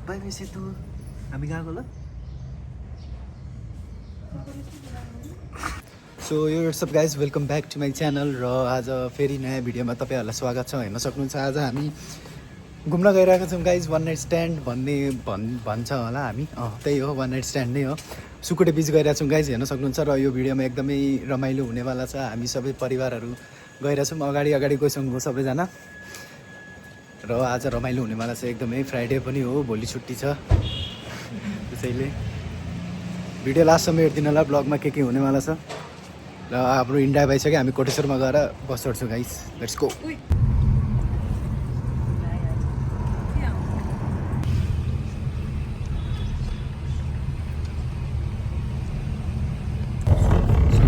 By miss तू हामी गएको ल सो यो सब guys welcome back to my channel र आज फेरि नयाँ भिडियोमा तपाईँहरूलाई स्वागत छ। हेर्न सक्नुहुन्छ आज हामी घुम्न गइरहेको छौँ गाइज। वान नाइट स्ट्यान्ड भन्छ होला हामी, त्यही हो, वान नाइट स्ट्यान्ड नै हो। सुकुटे बिच गइरहेको छौँ गाइज, हेर्न सक्नुहुन्छ। र यो भिडियोमा एकदमै रमाइलो हुनेवाला छ। हामी सबै परिवारहरू गइरहेछौँ, अगाडि गइसक्नुभयो सबैजना। र आज रमाइलो हुनेवाला छ एकदमै। फ्राइडे पनि हो, भोलि छुट्टी छ, त्यसैले भिडियो लास्टसम्म हेरिदिनु होला। ब्लगमा के हुनेवाला छ। र हाम्रो इन्डिया भइसक्यो, हामी कोटेश्वरमा गएर बस चढ्छौँ गाइस। Let's go.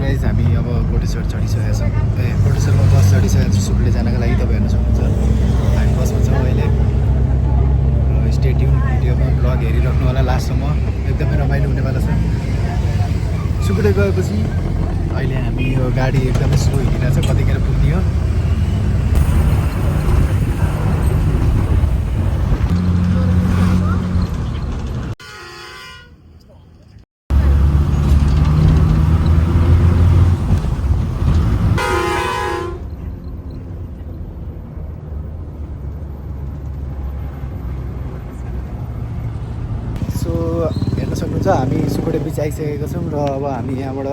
गाइस हामी अब कोटेश्वर चढिसकेका छौँ। कोटेश्वरमा बस चढिसकेको छु सुकुटे जानको लागि। तपाईँ हेर्न सक्नुहुन्छ हामी बसमा छौँ अहिले। र स्टे ट्युन, भिडियोमा ब्लग हेरिराख्नु होला लास्टसम्म, एकदमै रमाइलो हुनेवाला छ। सुकुटे गएपछि अहिले हामी यो गाडी एकदमै स्लो हिँडिरहेको छ, कतिखेर पुग्ने हो। सो हेर्न सक्नुहुन्छ हामी सुकुटे बिच आइसकेका छौँ। र अब हामी यहाँबाट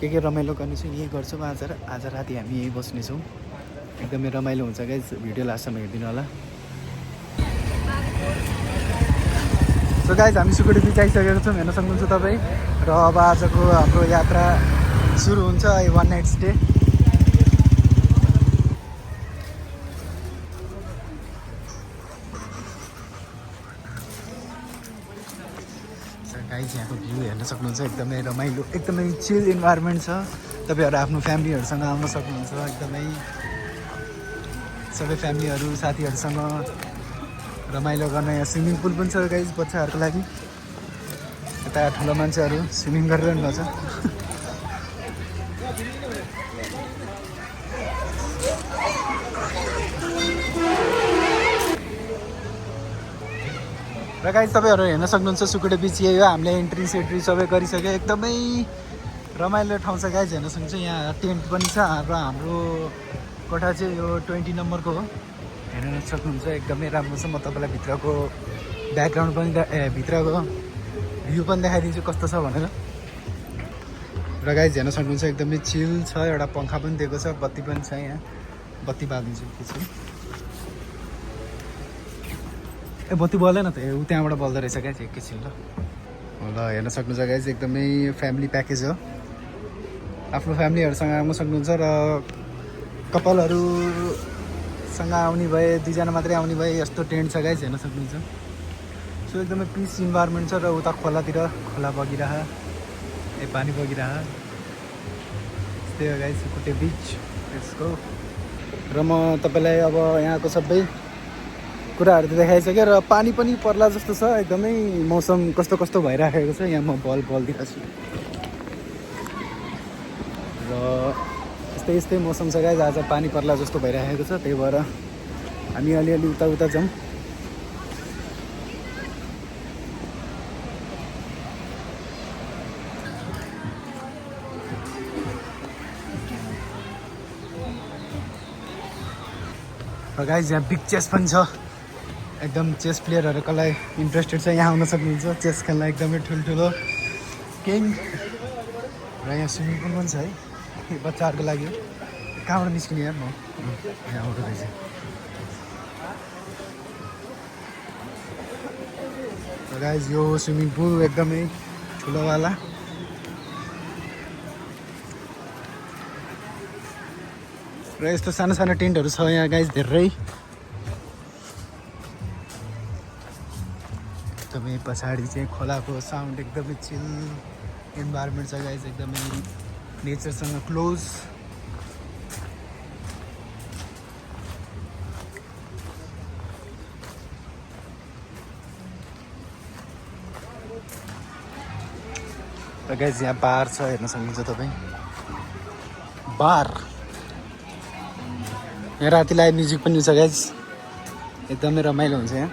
के रमाइलो गर्नेछौँ, यही गर्छौँ। आज राति हामी यहीँ बस्नेछौँ। एकदमै रमाइलो हुन्छ गाइस, भिडियो लास्टसम्म हेरिदिनु होला। सो गाइस हामी सुकुटे बिच आइसकेको छौँ, हेर्न सक्नुहुन्छ तपाईँ। र अब आजको हाम्रो यात्रा सुरु हुन्छ, वान नाइट स्टे। गाइस यहाँको भ्यू हेर्न सक्नुहुन्छ, एकदमै रमाइलो, एकदमै चिल इन्भाइरोमेन्ट छ। तपाईँहरू आफ्नो फ्यामिलीहरूसँग आउन सक्नुहुन्छ। एकदमै सबै फ्यामिलीहरू साथीहरूसँग रमाइलो गर्न। यहाँ स्विमिङ पुल पनि छ गाइस बच्चाहरूको लागि। यता ठुलो मान्छेहरू स्विमिङ गरिरहनु भएको छ। र गाइस तपाईँहरू हेर्न सक्नुहुन्छ सुकुटे बिच यही हो। हामीले एन्ट्री सेन्ट्री सबै गरिसक्यो। एकदमै रमाइलो ठाउँ छ गाइस, हेर्न सक्नुहुन्छ। यहाँ टेन्ट पनि छ र हाम्रो कोठा चाहिँ यो 20 नम्बरको हो। हेर्न सक्नुहुन्छ एकदमै राम्रो छ। म तपाईँलाई भित्रको ब्याकग्राउन्ड पनि भित्रको भ्यू पनि देखाइदिन्छु कस्तो छ भनेर। र गाइस हेर्न सक्नुहुन्छ एकदमै चिल छ। एउटा पङ्खा पनि दिएको छ, बत्ती पनि छ। यहाँ बत्ती बालिदिन्छु एकैछिन। बत्ती बल्दैन त, ऊ त्यहाँबाट बल्दो रहेछ गाइस, एकैछिन ल। हेर्न सक्नुहुन्छ गाइस, एकदमै फ्यामिली प्याकेज हो। आफ्नो फ्यामिलीहरूसँग आउन सक्नुहुन्छ। र कपालहरूसँग आउने भए, 2जना मात्रै आउने भए यस्तो टेन्ट छ गाइस, हेर्न सक्नुहुन्छ। सो एकदमै पिस इन्भाइरोमेन्ट छ। र उता खोलातिर खोला बगिरह, पानी बगिरह, त्यही हो गाइस सुकुटे बिच। यसको र म तपाईँलाई अब यहाँको सबै कुराहरू त देखाइसक्यो। र पानी पनि पर्ला जस्तो छ, एकदमै मौसम कस्तो भइराखेको छ। यहाँ म बल्दिरहेको छु। र यस्तै मौसम छ गाइस, आज पानी पर्ला जस्तो भइराखेको छ। त्यही भएर हामी अलिअलि उता जाउँ। र गाइस यहाँ बिग चेस पनि छ। एकदम चेस प्लेयरहरू कसलाई इन्ट्रेस्टेड छ यहाँ आउन सक्नुहुन्छ। चेस खेल्न एकदमै ठुल्ठुलो किङ। र यहाँ स्विमिङ पुल पनि छ है, बच्चाहरूको लागि। कहाँबाट निस्किने यार म, यहाँबाट रहेछ। र गाइस यो स्विमिङ पुल एकदमै ठुलोवाला। र यस्तो सानो टेन्टहरू छ यहाँ गाइस धेरै। एकदमै पछाडि चाहिँ खोलाको साउन्ड, एकदमै चिल इन्भाइरोमेन्ट छ गाइस, एकदमै नेचरसँग क्लोज। र गाइस यहाँ बार छ, हेर्न सक्नुहुन्छ तपाईँ, बार। यहाँ राति लाइभ म्युजिक पनि छ गाइस, एकदमै रमाइलो हुन्छ यहाँ।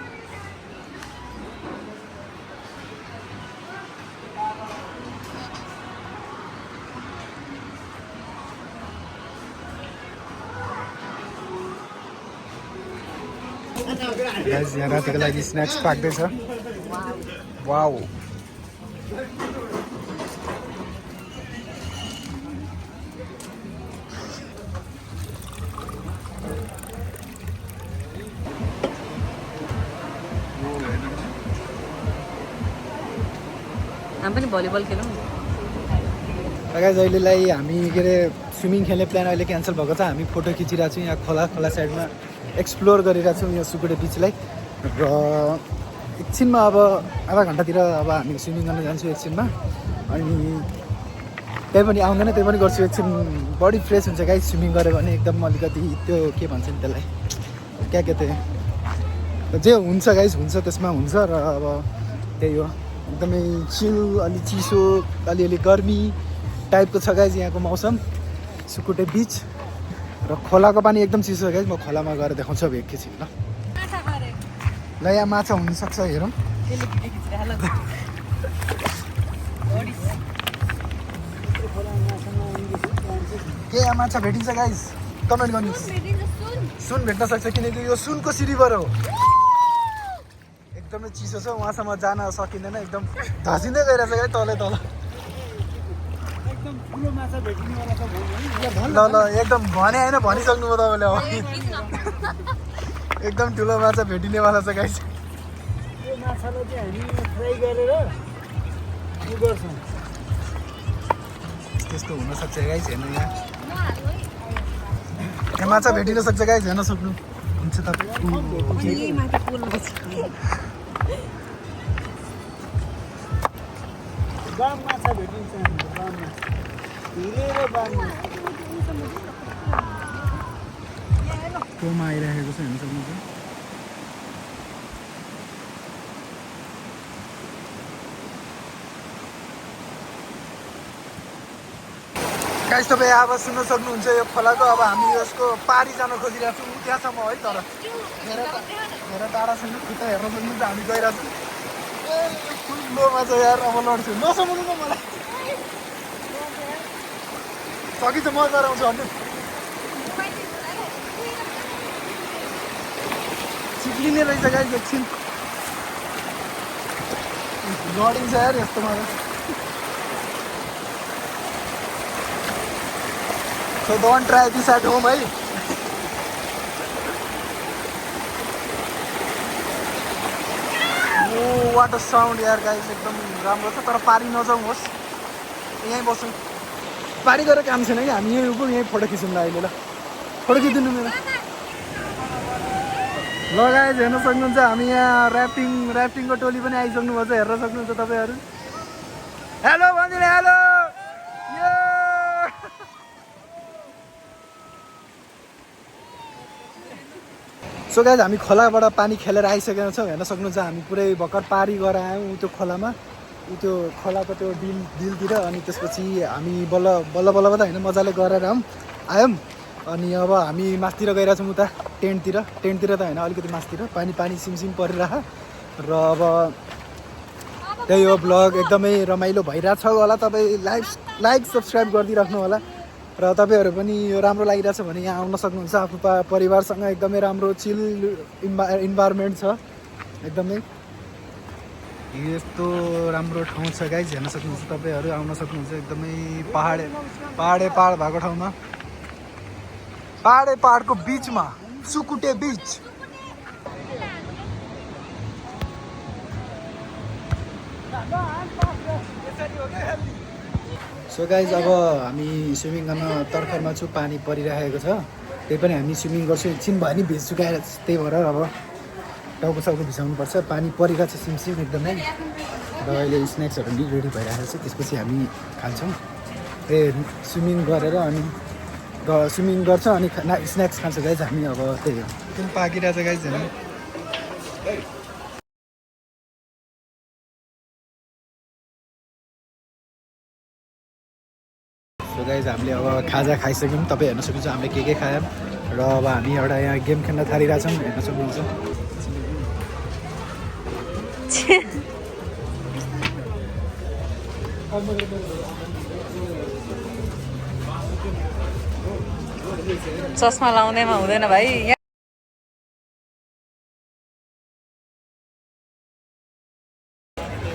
गाइस यहाँ रातिको लागि स्न्याक्स पाक्दैछ वाउ हामी पनि भलिबल खेलौँ गाइस अहिलेलाई हामी के अरे स्विमिङ खेल्ने प्लान अहिले क्यान्सल भएको छ हामी फोटो खिचिरहेको छौँ यहाँ खोला साइडमा एक्सप्लोर गरिरहेको छौँ यो सुकुटे बिचलाई र एकछिनमा अब आधा घन्टातिर अब हामी स्विमिङ गर्न जान्छौँ एकछिनमा अनि त्यही पनि आउँदैन त्यही पनि गर्छु एकछिन बडी फ्रेस हुन्छ गाइस स्विमिङ गऱ्यो भने एकदम अलिकति त्यो के भन्छ नि त्यसलाई क्या के त्यो जे हुन्छ गाइस हुन्छ त्यसमा हुन्छ र अब त्यही हो एकदमै चिल अलि चिसो अलिअलि गर्मी टाइपको छ गाइस यहाँको मौसम सुकुटे बिच र खोलाको पानी एकदम चिसो छ गाइस म खोलामा गएर देखाउँछु अब एकैछिन ल यहाँ माछा हुनसक्छ हेरौँ के यहाँ माछा भेटिन्छ गाइस कमेन्ट गर्नुहोस् सुन भेट्न सक्छ किनकि यो सुनको सिरिभर हो एकदमै चिसो छ उहाँसम्म जान सकिँदैन एकदम धसिँदै गइरहेछ क्या तलै तल ल ल एकदम भने होइन भनिसक्नुभयो तपाईँले अब एकदम ठुलो माछा भेटिनेवाला छ गाइस यो माछालाई चाहिँ हामी फ्राई गरेर उ गर्छौँ त्यस्तो हुनसक्छ गाइस हेर्नु यहाँ माछा भेटिन सक्छ गाइस हेर्न सक्नु हुन्छ तपाईँ बाम माछा भेटिन्छ हाम्रो बाम माछा हिरे र बाम माछा कोमा आइरहेको छ हेर्न सक्नुहुन्छ गाइस तपाईँ अब सुन्न सक्नुहुन्छ यो खोलाको अब हामी यसको पारी जान खोजिरहेको छौँ त्यहाँसम्म है तर धेरै टाढा छैन खुट्टा हेर्न सक्नुहुन्छ हामी गइरहेको छौँ ए ठुलोमा चाहिँ यार अब लड्छु नसमाउनु न मलाई सकिन्छ म गराउँछु अन्त चिप्लिने रहेछ गाइस एकछिन लडिन्छ यार यस्तोमा So don't try this at home, है वाट अ साउन्ड यार गाइस एकदम राम्रो छ तर पारी नजाउनुहोस् यहीँ बसौँ पारी गरेर काम छैन कि हामी यहीँ फोटो खिचौँ ल अहिले ल फोटो खिचिदिनु मेरो ल गाइस हेर्न सक्नुहुन्छ हामी यहाँ ऱ्याफ्टिङको टोली पनि आइसक्नु भएको छ हेर्न सक्नुहुन्छ तपाईँहरू हेलो भनिदिनु हेलो सो गाइस हामी खोलाबाट पानी खेलेर आइसकेका छौँ हेर्न सक्नुहुन्छ हामी पुरै भर्खर पारी गएर आयौँ त्यो खोलामा त्यो खोलाको त्यो डिलतिर अनि त्यसपछि हामी बल्ल त होइन मजाले गरेर आयौँ अनि अब हामी मासतिर गइरहेछौँ उता टेन्टतिर त होइन अलिकति मासतिर पानी सिमसिम परिरह र अब त्यही हो ब्लग एकदमै रमाइलो भइरहेछ होला तपाईँ लाइक सब्सक्राइब गरिदिइराख्नु होला र तपाईँहरू पनि यो राम्रो लागिरहेछ भने यहाँ आउन सक्नुहुन्छ आफू परिवारसँग एकदमै राम्रो चिल इन्भाइरोमेन्ट छ एकदमै यस्तो राम्रो ठाउँ छ गाइस हेर्न सक्नुहुन्छ तपाईँहरू आउन सक्नुहुन्छ एकदमै पहाड भएको ठाउँमा पहाडको बिचमा सुकुटे बिच सो गाइज अब हामी स्विमिङ गर्न तर्खरमा छु पानी परिरहेको छ त्यही पनि हामी स्विमिङ गर्छु एकछिन भयो नि भिज चुकाएर त्यही भएर अब टाउको भिजाउनुपर्छ पानी परिरहेको छ सिमसिम एकदमै र अहिले स्न्याक्सहरू नि रेडी भइरहेको छ त्यसपछि हामी खान्छौँ स्विमिङ गरेर अनि स्विमिङ गर्छ अनि स्न्याक्स खान्छ गाइज हामी अब त्यही हो एकदम पाकिरहेको छ गाइज हेर्नु सो गाइज हामीले अब खाजा खाइसक्यौँ तपाईँ हेर्न सक्नुहुन्छ हामीले के खायौँ र अब हामी एउटा यहाँ गेम खेल्न थालिरहेछौँ हेर्न सक्नुहुन्छ चस्मा लाउँदैमा हुँदैन भाइ।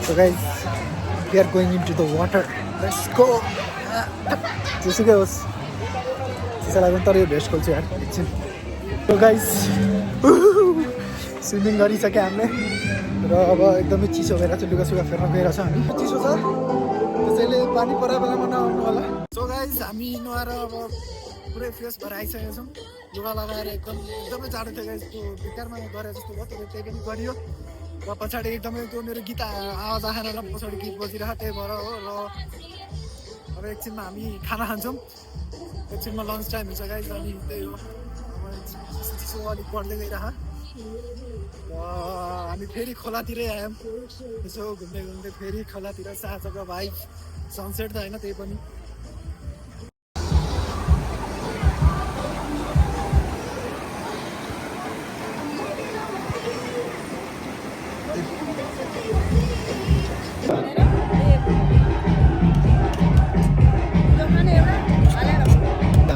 So guys, we are going into the water. Let's go. जेसुकै होस् चिसो लाग्यो तर यो भेस्ट खोल्छु यार एकछिन. So guys, स्विमिङ गरिसक्यो हामीले र अब एकदमै चिसो भएर चाहिँ लुगासुगा फेर्न गइरहेछ हामी. चिसो छ त्यसैले पानी परेको बेलामा नआउनु होला. सो गाइज हामी नुहाएर अब पुरै फ्रेस भएर आइसकेका छौँ. लुगा लगाएर एकदमै जाडो थियो गाइज. त्यो भित्तारमा गरे जस्तो भयो तर त्यही पनि गरियो र पछाडि एकदमै त्यो मेरो गीत आवाज आएन र पछाडि गीत बजिरहेको त्यही भएर हो. र अब एकछिनमा हामी खाना खान्छौँ. एकछिनमा लन्च टाइम हुन्छ गाइज. अनि त्यही हो चिसो अलिक बढ्दै गइरह. हामी फेरि खोलातिरै आयौँ. यसो घुम्दै घुम्दै फेरि खोलातिर साँझको भाइ सनसेट त होइन त्यही पनि.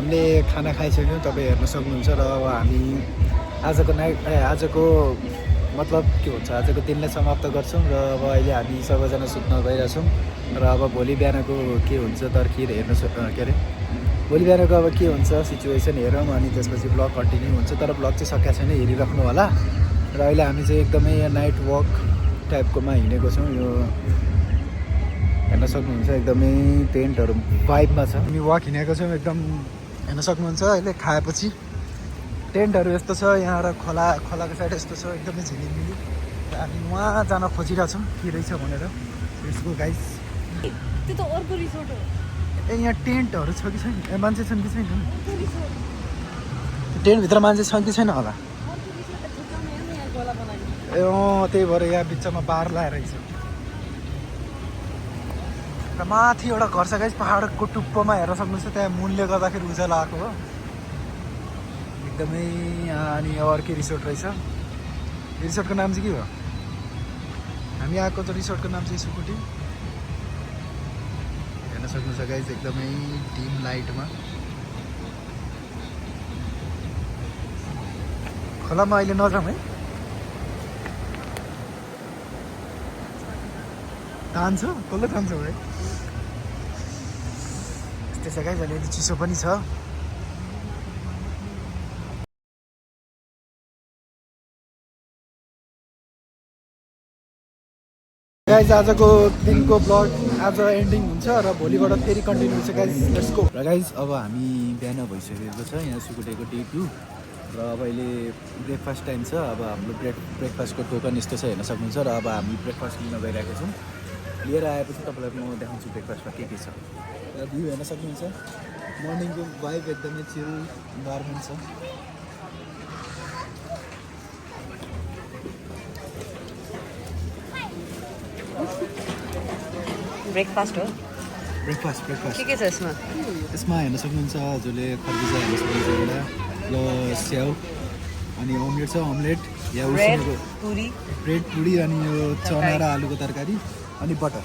हामीले खाना खाइसक्यौँ तपाईँ हेर्न सक्नुहुन्छ. र अब हामी आजको मतलब के भन्छ आजको दिनलाई समाप्त गर्छौँ. र अब अहिले हामी सबैजना सुत्न गइरहेछौँ. र अब भोलि बिहानको के हुन्छ तर्किएर हेर्न के अरे भोलि बिहानको अब के हुन्छ सिचुएसन हेरौँ. अनि त्यसपछि ब्लग कन्टिन्यू हुन्छ तर ब्लग चाहिँ सकेको छैन हेरिराख्नु होला. र अहिले हामी चाहिँ एकदमै नाइट वक टाइपकोमा हिँडेको छौँ. यो हेर्न सक्नुहुन्छ एकदमै टेन्टहरू भाइबमा छ. हामी वक हिँडेको छौँ एकदम हेर्न सक्नुहुन्छ. अहिले खाएपछि टेन्टहरू यस्तो छ यहाँ र खोलाको साइड यस्तो छ एकदमै झिलिमिली. हामी वहाँ जान खोजिरहेछौँ के रहेछ भनेर. यसको गाइस त्यो त अर्को रिसोर्ट हो. यहाँ टेन्टहरू छ कि छैन मान्छे छन् कि छैन टेन्टभित्र मान्छे छन् कि छैन होला. ए त्यही भएर यहाँ बिचमा बार लगाएर रहेछ. र माथि एउटा घर छ गाइस पहाडको टुप्पोमा हेर्न सक्नुहुन्छ. त्यहाँ मुनले गर्दाखेरि उज्यालो आएको हो एकदमै. अनि अर्कै रिसोर्ट रहेछ. रिसोर्टको नाम चाहिँ के हो हामी आएको त रिसोर्टको नाम चाहिँ सुकुटी. हेर्न सक्नुहुन्छ गाइस एकदमै डिम लाइटमा खोलामा अहिले नजाउँ है. तान्छ कसले तान्छ है. यस्तै छ गाइस अहिले चिसो पनि छ. गाइज आजको दिनको ब्लग आज एन्डिङ हुन्छ र भोलिबाट फेरि कन्टिन्यू हुन्छ गाइज. Let's go. र गाइज अब हामी बिहान भइसकेको छ यहाँ सुकुटेको डे 2 र अब अहिले ब्रेकफास्ट टाइम छ. अब हाम्रो ब्रेकफास्टको टोकन यस्तो छ हेर्न सक्नुहुन्छ. र अब हामी ब्रेकफास्ट लिन गइरहेको छौँ. लिएर आएपछि तपाईँलाई म देखाउँछु ब्रेकफास्टमा के छ. र भ्यू हेर्न सक्नुहुन्छ. मर्निङको भाइब एकदमै चिल इन्भाइरोमेन्ट छ. ब्रेकफास्ट हो. ब्रेकफास्ट के छ यसमा यसमा हेर्न सक्नुहुन्छ. हजुरले खरबुजा हेर्न सक्नुहुन्छ एउटा ल स्याउ अनि अमलेट छ. अमलेट या उसिनेको ब्रेड पुरी अनि यो चना र आलुको तरकारी अनि बटर.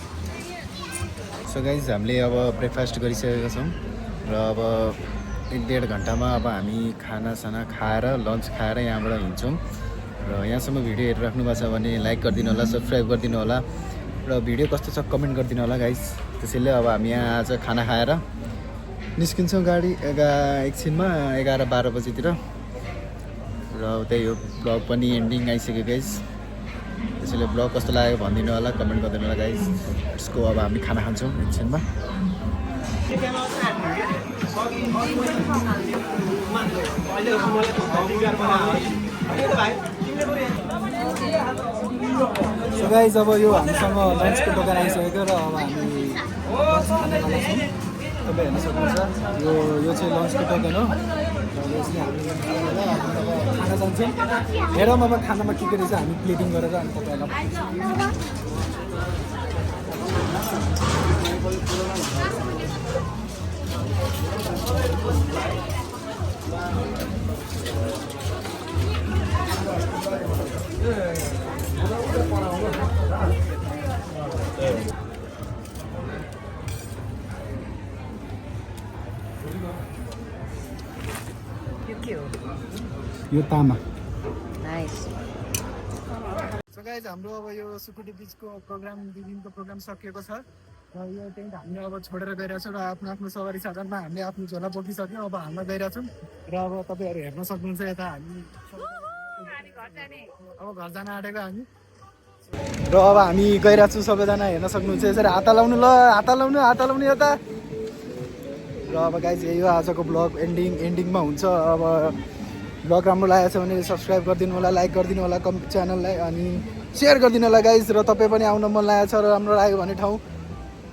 सो गाइज हामीले अब ब्रेकफास्ट गरिसकेका छौँ. र अब 1-1.5 घन्टामा अब हामी खानासाना खाएर लन्च खाएर यहाँबाट हिँड्छौँ. र यहाँसम्म भिडियो हेरिराख्नु भएको छ भने लाइक गरिदिनु होला, सब्सक्राइब गरिदिनु होला र भिडियो कस्तो छ कमेन्ट गरिदिनु होला गाइज. त्यसैले अब हामी यहाँ आज खाना खाएर निस्किन्छौँ गाडी एकछिनमा 11-12 बजीतिर. र त्यही हो ब्लग पनि एन्डिङ आइसक्यो गाइज. त्यसैले ब्लग कस्तो लाग्यो भनिदिनु होला कमेन्ट गरिदिनु होला गाइज. यसको अब हामी खाना खान्छौँ एकछिनमा. सो गाइज अब यो हामीसँग लन्चको दोकान आइसकेको र अब हामी लन्च खाना खान्छौँ. तपाईँ हेर्न सक्नुहुन्छ यो चाहिँ लन्चको दोकान हो. र यसले हामी खाना जान्छौँ. हेरौँ अब खानामा के रहेछ हामी प्लेटिङ गरेर अनि तपाईँहरूलाई यो तामा. नाइस. गाइज हाम्रो अब यो सुकुटी बिचको प्रोग्राम 2 दिनको प्रोग्राम सकिएको छ र यो टेन्ट हामीले अब छोडेर गइरहेको छौँ र आफ्नो आफ्नो सवारी साधनमा हामीले आफ्नो झोला बोकिसक्यौँ अब हाल्न गइरहेको छौँ र अब तपाईँहरू हेर्न सक्नुहुन्छ यता हामी अब घर जान आँटेको हामी र अब हामी गइरहेको छौँ सबैजना हेर्न सक्नुहुन्छ यसरी हात लाउनु ल हात लाउनु यता र अब गाइज यही हो आजको ब्लग एन्डिङमा हुन्छ अब ब्लग राम्रो लागेको छ भने सब्सक्राइब गरिदिनु होला लाइक गरिदिनु होला च्यानललाई अनि सेयर गरिदिनु होला गाइज र तपाईँ पनि आउन मन लागेको छ र राम्रो लाग्यो भने ठाउँ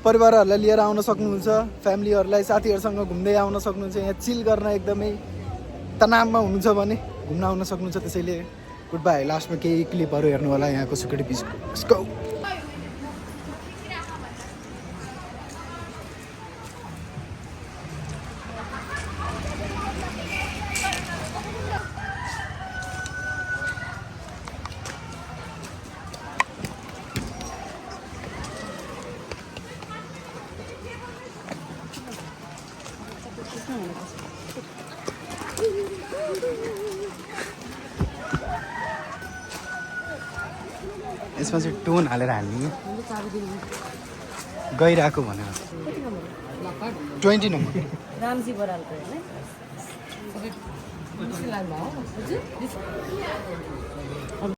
परिवारहरूलाई लिएर आउन सक्नुहुन्छ फ्यामिलीहरूलाई साथीहरूसँग घुम्दै आउन सक्नुहुन्छ यहाँ चिल गर्न एकदमै तनावमा हुनुहुन्छ भने घुम्न आउन सक्नुहुन्छ त्यसैले गुड बाई लास्टमा केही क्लिपहरू हेर्नु होला यहाँको सुकुटी बिचको यसमा चाहिँ टोन हालेर हाल्ने गइरहेको भनेर 20 नम्बर रामजी बरालको होइन